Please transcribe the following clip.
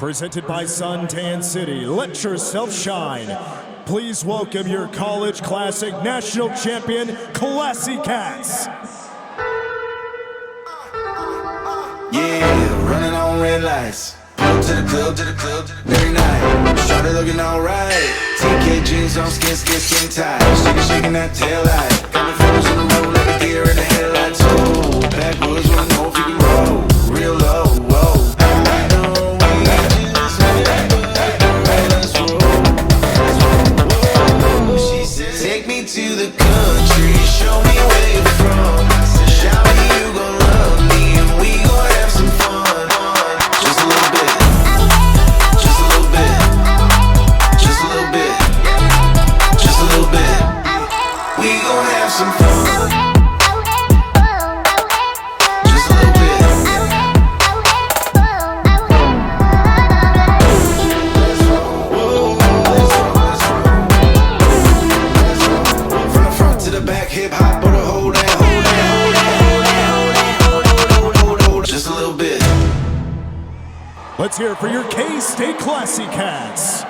Presented by Suntan City, let yourself shine. Please welcome your College Classic National Champion, Classy Cats. Yeah, running on red lights. Pull up to the club, every night. Started looking alright. TK jeans on, skin tight. Shaking that tail light. Got the photos on the road like a deer in the headlights. Oh, backwoods wanna know if you can roll. Real low, whoa. I know we just met, but let's roll. Whoa. She said, take me to the country, show me where you're from. I said, shout me, you gon' love me, and we gon' have some fun. Just a little bit, just a little bit, just a little bit, just a little bit. We gon' have some fun. Just a little bit. Whoa, let's roll. From the front to the back, hip hop, but hold that, hold. Just a little bit. Let's hear it for your K-State Classy Cats.